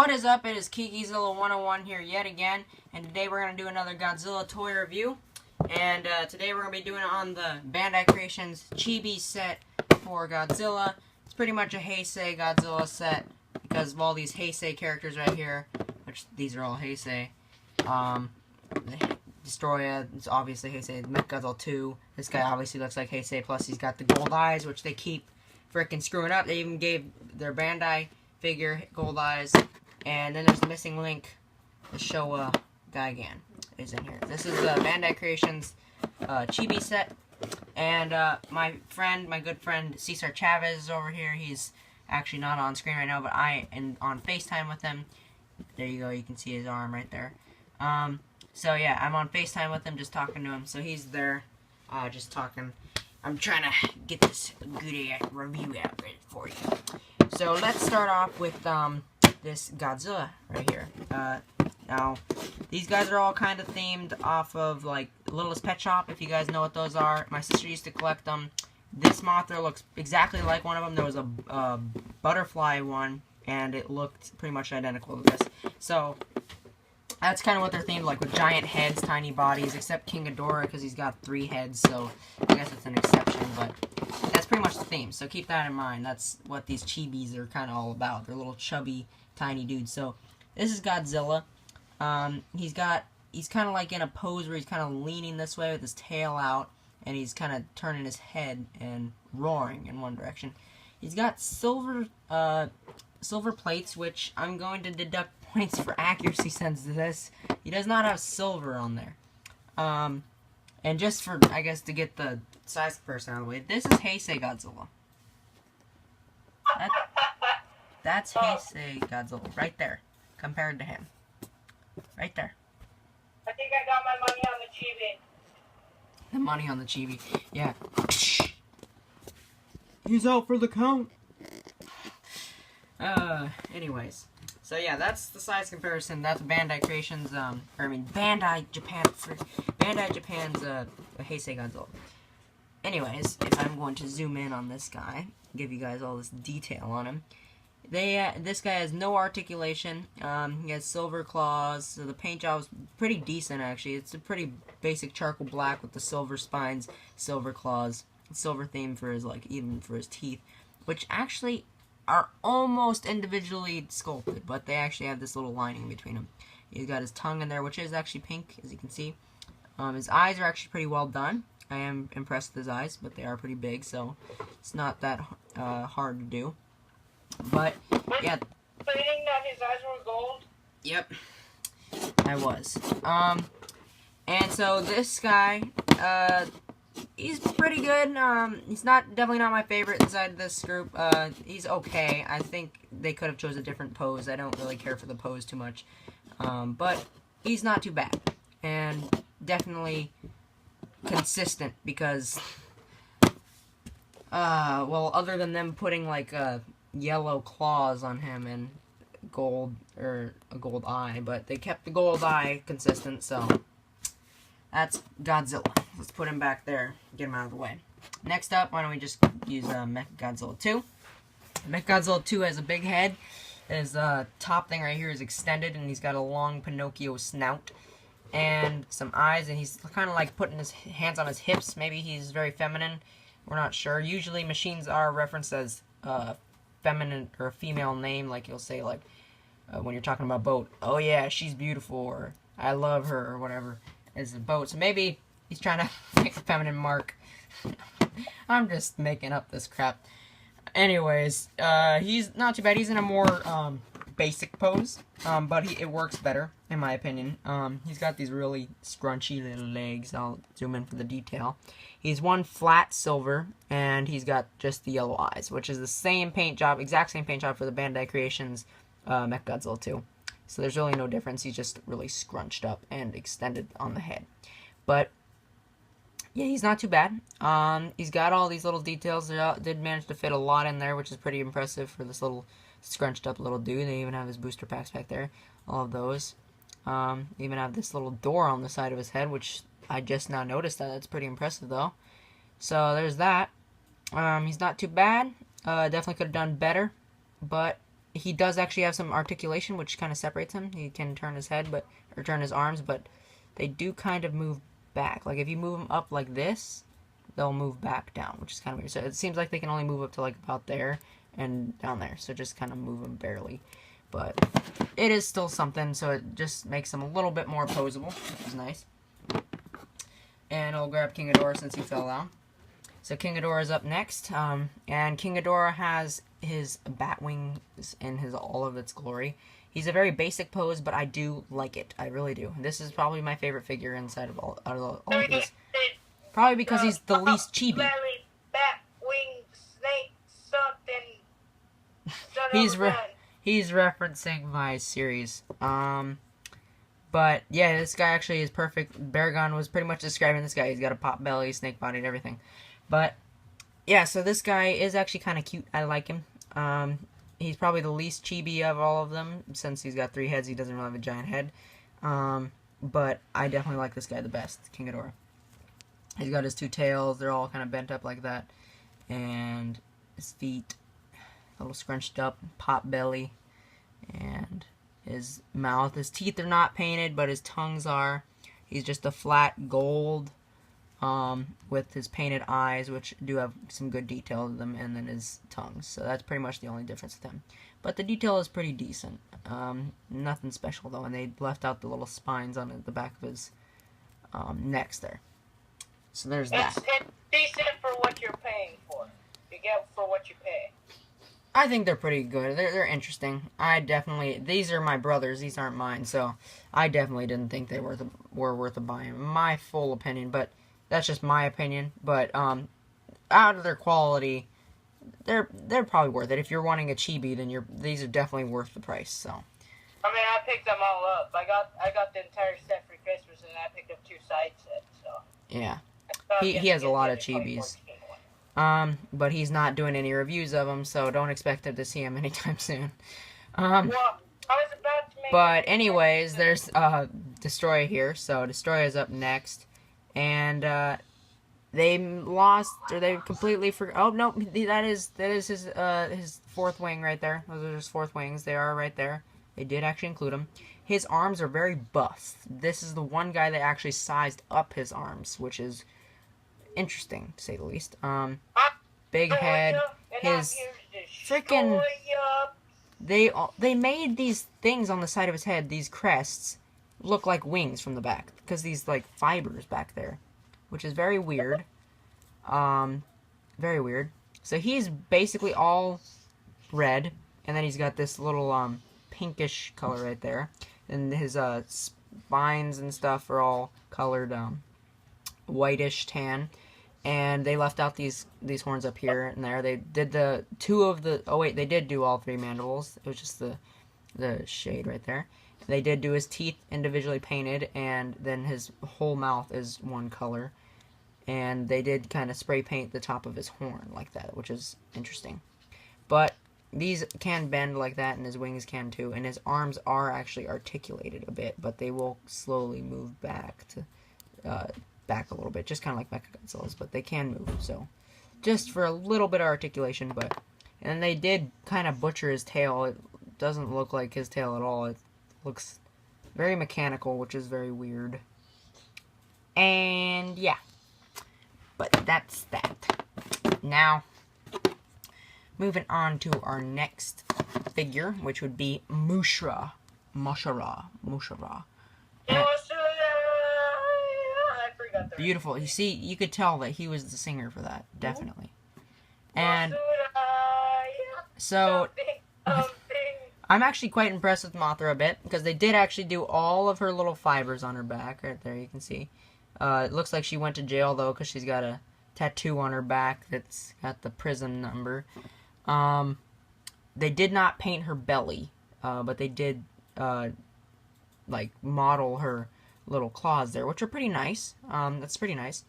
What is up? It is Kikizilla 101 here yet again, and today we're going to do another Godzilla toy review. And today we're going to be doing it on the Bandai Creations Chibi set for Godzilla. It's pretty much a Heisei Godzilla set because of all these Heisei characters right here, which these are all Heisei. Destroyer, it's obviously Heisei. Godzilla 2, this guy obviously looks like Heisei, plus he's got the gold eyes, which they keep freaking screwing up. They even gave their Bandai figure gold eyes. And then there's the missing link, the Showa Gigan is in here. This is the Bandai Creations Chibi set. And my good friend Cesar Chavez is over here. He's actually not on screen right now, but I am on FaceTime with him. There you go, you can see his arm right there. So yeah, I'm on FaceTime with him, just talking to him. So he's there, just talking. I'm trying to get this good review out for you. So let's start off with this Godzilla right here. Now, these guys are all kind of themed off of, like, Littlest Pet Shop, if you guys know what those are. My sister used to collect them. This Mothra looks exactly like one of them. There was a butterfly one, and it looked pretty much identical to this. So, that's kind of what they're themed, like, with giant heads, tiny bodies, except King Ghidorah, because he's got 3 heads, so I guess it's an exception, but that's pretty much the theme. So keep that in mind. That's what these Chibis are kind of all about. They're little chubby, tiny dudes. So this is Godzilla. He's kind of like in a pose where he's kind of leaning this way with his tail out, and he's kind of turning his head and roaring in one direction. He's got silver plates, which I'm going to deduct points for accuracy since this. He does not have silver on there. And just for, I guess, to get the size comparison out of the way, this is Heisei Godzilla. That's Heisei Godzilla right there, compared to him. Right there. I think I got my money on the Chibi. The money on the Chibi. Yeah. He's out for the count. Anyways. So yeah, that's the size comparison. That's Bandai Creations, Bandai Japan's Heisei Godzilla. Anyways, if I'm going to zoom in on this guy, give you guys all this detail on him. This guy has no articulation. He has silver claws, so the paint job is pretty decent, actually. It's a pretty basic charcoal black with the silver spines, silver claws, silver theme for his, even for his teeth, which actually are almost individually sculpted, but they actually have this little lining between them. He's got his tongue in there, which is actually pink, as you can see. His eyes are actually pretty well done. I am impressed with his eyes, but they are pretty big, so it's not that hard to do. But, yeah. Saying that his eyes were gold? Yep. I was. And so this guy, he's pretty good. He's definitely not my favorite inside this group. He's okay. I think they could have chose a different pose. I don't really care for the pose too much. But he's not too bad. And definitely consistent because, well, other than them putting, like, yellow claws on him and gold, or a gold eye, but they kept the gold eye consistent, so that's Godzilla. Let's put him back there, get him out of the way. Next up, why don't we just use Mechagodzilla 2. Mechagodzilla 2 has a big head. His top thing right here is extended, and he's got a long Pinocchio snout and some eyes, and he's kind of like putting his hands on his hips. Maybe he's very feminine. We're not sure. Usually machines are referenced as feminine or a female name, like you'll say, like when you're talking about boat, oh yeah, she's beautiful, or I love her, or whatever is the boat. So maybe he's trying to make a feminine mark. I'm just making up this crap. Anyways, he's not too bad. He's in a more basic pose, but it works better in my opinion. He's got these really scrunchy little legs. I'll zoom in for the detail. He's one flat silver, and he's got just the yellow eyes, which is the same paint job, exact same paint job for the Bandai Creations Mechagodzilla 2. So there's really no difference. He's just really scrunched up and extended on the head. But yeah, he's not too bad. He's got all these little details. They did manage to fit a lot in there, which is pretty impressive for this little scrunched up little dude. They even have his booster packs back there. All of those. They even have this little door on the side of his head, which I just now noticed that. That's pretty impressive, though. So, there's that. He's not too bad. Definitely could have done better. But he does actually have some articulation, which kind of separates him. He can turn his head, or turn his arms, but they do kind of move back. Like if you move them up like this, they'll move back down, which is kind of weird. So it seems like they can only move up to like about there and down there. So just kind of move them barely. But it is still something, so it just makes them a little bit more posable, which is nice. And I'll grab King Ghidorah since he fell down. So King Ghidorah is up next, and King Ghidorah has his bat wings in all of its glory. He's a very basic pose, but I do like it. I really do. This is probably my favorite figure inside of all of this. Probably because he's the least chibi. Bat wing snake something. He's referencing my series. But yeah, this guy actually is perfect. Baragon was pretty much describing this guy. He's got a pot belly, snake body, and everything. But yeah, so this guy is actually kind of cute. I like him. He's probably the least chibi of all of them. Since he's got 3 heads, he doesn't really have a giant head. But I definitely like this guy the best, King Ghidorah. He's got his 2 tails. They're all kind of bent up like that. And his feet, a little scrunched up, pot belly. And his mouth. His teeth are not painted, but his tongues are. He's just a flat gold with his painted eyes, which do have some good detail to them, and then his tongues. So that's pretty much the only difference with him. But the detail is pretty decent. Nothing special, though, and they left out the little spines on the back of his necks there. So there's that. It's decent for what you're paying for. You get for what you pay. I think they're pretty good. They're interesting. These are my brothers. These aren't mine, so I definitely didn't think they were worth a buy. My full opinion, but that's just my opinion. But out of their quality, they're probably worth it. If you're wanting a chibi, then these are definitely worth the price. So. I mean, I picked them all up. I got the entire set for Christmas, and I picked up 2 side sets. So. Yeah. He has a lot of chibis. But he's not doing any reviews of them, so don't expect to see him anytime soon. Well, I was about to make but anyways, there's Destroyer here, so Destroyer is up next, and they lost, or they completely forgot. Oh no, that is his 4th wing right there. Those are his 4th wings. They are right there. They did actually include him. His arms are very buff. This is the one guy that actually sized up his arms, which is interesting, to say the least. Big head, his freaking... They made these things on the side of his head, these crests, look like wings from the back. Because these, like, fibers back there. Which is very weird. Very weird. So he's basically all red. And then he's got this little, pinkish color right there. And his, spines and stuff are all colored, whitish tan, and they left out these horns up here and there. They did they did do all 3 mandibles. It was just the shade right there. They did do his teeth individually painted, and then his whole mouth is one color. And they did kind of spray paint the top of his horn like that, which is interesting. But these can bend like that, and his wings can too. And his arms are actually articulated a bit, but they will slowly move back a little bit, just kind of like Mechagodzilla's, but they can move, so just for a little bit of articulation. And they did kind of butcher his tail. It doesn't look like his tail at all. It looks very mechanical, which is very weird. And yeah, but that's that. Now, moving on to our next figure, which would be Mushra. Beautiful. You see, you could tell that he was the singer for that, definitely. And so I'm actually quite impressed with Mothra a bit, because they did actually do all of her little fibers on her back right there. You can see. It looks like she went to jail though, because she's got a tattoo on her back that's got the prison number. They did not paint her belly, but they did like model her little claws there, which are pretty nice. That's pretty nice.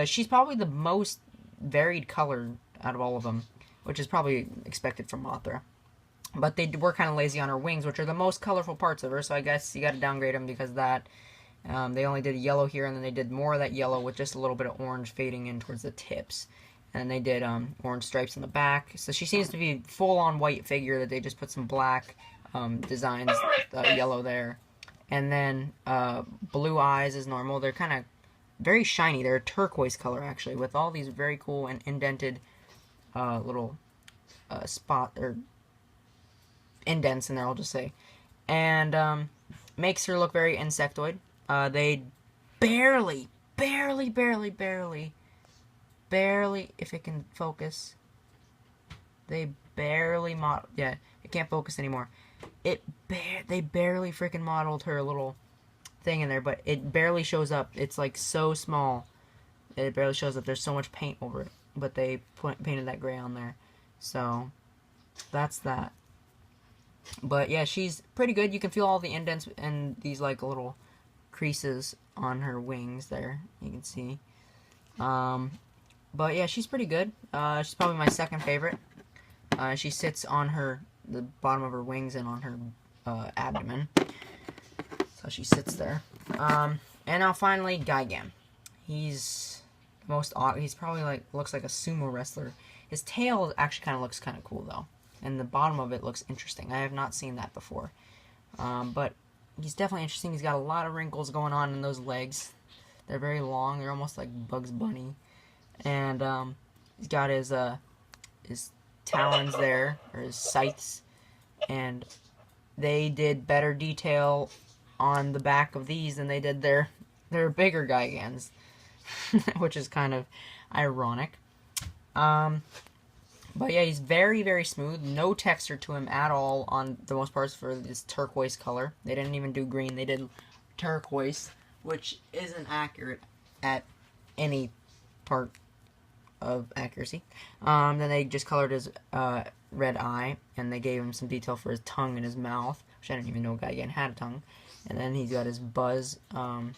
She's probably the most varied color out of all of them, which is probably expected from Mothra. But they were kind of lazy on her wings, which are the most colorful parts of her, so I guess you got to downgrade them because of that. They only did yellow here, and then they did more of that yellow with just a little bit of orange fading in towards the tips. and they did orange stripes on the back. So she seems to be full-on white figure that they just put some black designs, yellow there. And then blue eyes is normal. They're kind of very shiny. They're a turquoise color, actually, with all these very cool and indented little spot or indents in there, I'll just say. And makes her look very insectoid. They barely, if it can focus, they barely yeah, it can't focus anymore. They barely freaking modeled her little thing in there, but it barely shows up. It's like so small, it barely shows up. There's so much paint over it, but they painted that gray on there. So that's that. But yeah, she's pretty good. You can feel all the indents and these like little creases on her wings there. You can see. But yeah, she's pretty good. She's probably my second favorite. She sits on the bottom of her wings and on her abdomen. So she sits there. And now finally, Gigan. He's probably like, looks like a sumo wrestler. His tail actually kind of looks kind of cool though. And the bottom of it looks interesting. I have not seen that before. But he's definitely interesting. He's got a lot of wrinkles going on in those legs. They're very long. They're almost like Bugs Bunny. And he's got his talons there, or his scythes. And they did better detail on the back of these than they did their bigger Gigans. Which is kind of ironic. But yeah, he's very, very smooth. No texture to him at all on the most parts for this turquoise color. They didn't even do green. They did turquoise, which isn't accurate at any part of accuracy. Then they just colored his red eye, and they gave him some detail for his tongue and his mouth, which I didn't even know Gigan had a tongue. And then he's got his buzzsaw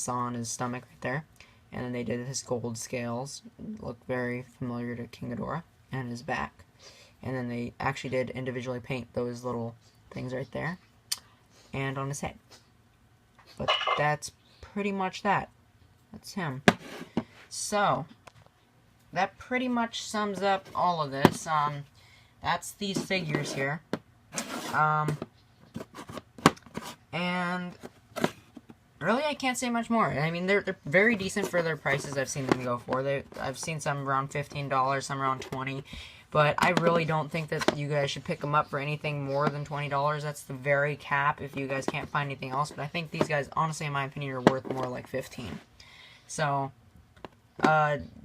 on his stomach right there. And then they did his gold scales. Look very familiar to King Ghidorah. And his back. And then they actually did individually paint those little things right there. And on his head. But that's pretty much that. That's him. So, that pretty much sums up all of this. That's these figures here. And really, I can't say much more. I mean, they're very decent for their prices I've seen them go for. I've seen some around $15, some around $20. But I really don't think that you guys should pick them up for anything more than $20. That's the very cap if you guys can't find anything else. But I think these guys, honestly, in my opinion, are worth more like $15. So,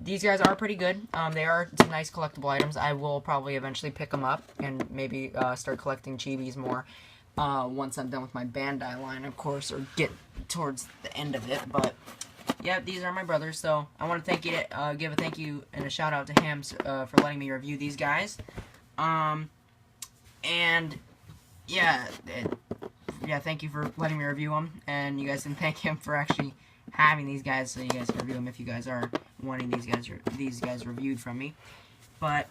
these guys are pretty good. They are some nice collectible items. I will probably eventually pick them up and maybe start collecting Chibis more. Once I'm done with my Bandai line, of course, or get towards the end of it. But yeah, these are my brothers, so I want to give a thank you and a shout out to him for letting me review these guys. And yeah, thank you for letting me review them, and you guys can thank him for actually having these guys, so you guys can review them if you guys are wanting these guys reviewed from me. But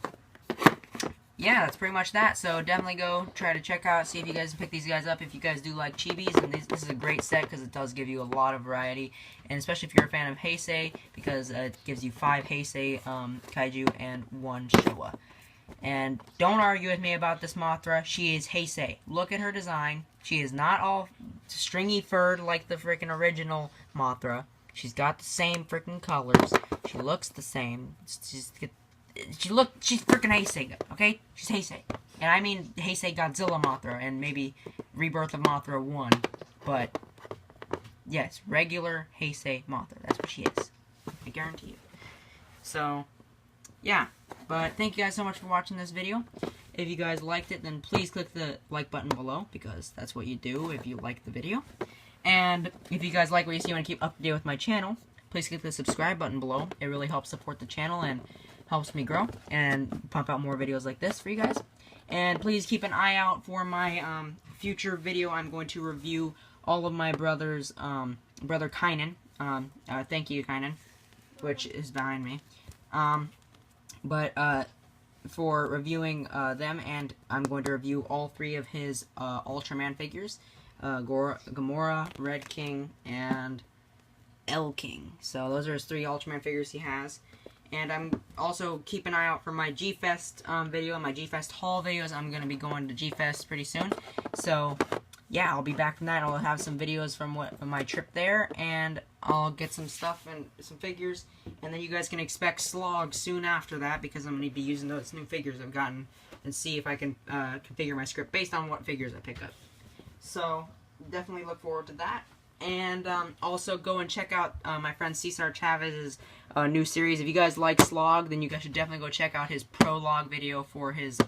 yeah, that's pretty much that. So definitely go try to check out, see if you guys can pick these guys up if you guys do like Chibis. And this is a great set because it does give you a lot of variety, and especially if you're a fan of Heisei, because it gives you 5 Heisei kaiju and 1 Showa. And don't argue with me about this Mothra. She is Heisei. Look at her design. She is not all stringy furred like the freaking original Mothra. She's got the same freaking colors. She looks the same. She's freaking Heisei, okay? She's Heisei. And I mean Heisei Godzilla Mothra and maybe Rebirth of Mothra 1. But, yes, regular Heisei Mothra. That's what she is. I guarantee you. So, yeah. But thank you guys so much for watching this video. If you guys liked it, then please click the like button below, because that's what you do if you like the video. And if you guys like what you see and want to keep up to date with my channel, please click the subscribe button below. It really helps support the channel and helps me grow and pump out more videos like this for you guys. And please keep an eye out for my future video. I'm going to review all of my brother's brother Kynan. Thank you, Kynan, which is behind me. For reviewing them, and I'm going to review all 3 of his Ultraman figures, Gamora, Red King, and L King. So those are his 3 Ultraman figures he has. And I'm also keep an eye out for my G-Fest video, my G-Fest haul videos. I'm going to be going to G-Fest pretty soon. So, yeah, I'll be back from that. I'll have some videos from my trip there, and I'll get some stuff and some figures. And then you guys can expect Slog soon after that, because I'm going to be using those new figures I've gotten and see if I can configure my script based on what figures I pick up. So, definitely look forward to that. And also go and check out my friend Cesar Chavez's new series. If you guys like Slog, then you guys should definitely go check out his prologue video for his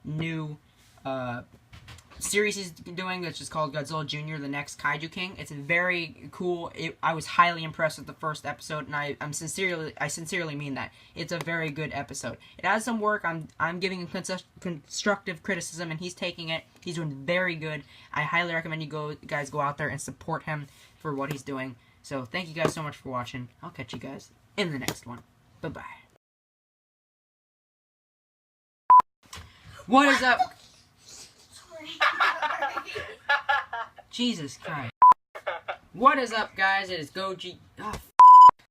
new series he's doing, which is called Godzilla Jr., The Next Kaiju King. It's very cool. I was highly impressed with the first episode, and I sincerely mean that. It's a very good episode. It has some work. I'm giving him constructive criticism, and he's taking it. He's doing very good. I highly recommend you guys go out there and support him for what he's doing. So thank you guys so much for watching. I'll catch you guys in the next one. Bye-bye. What is up? Jesus Christ. What is up, guys? It is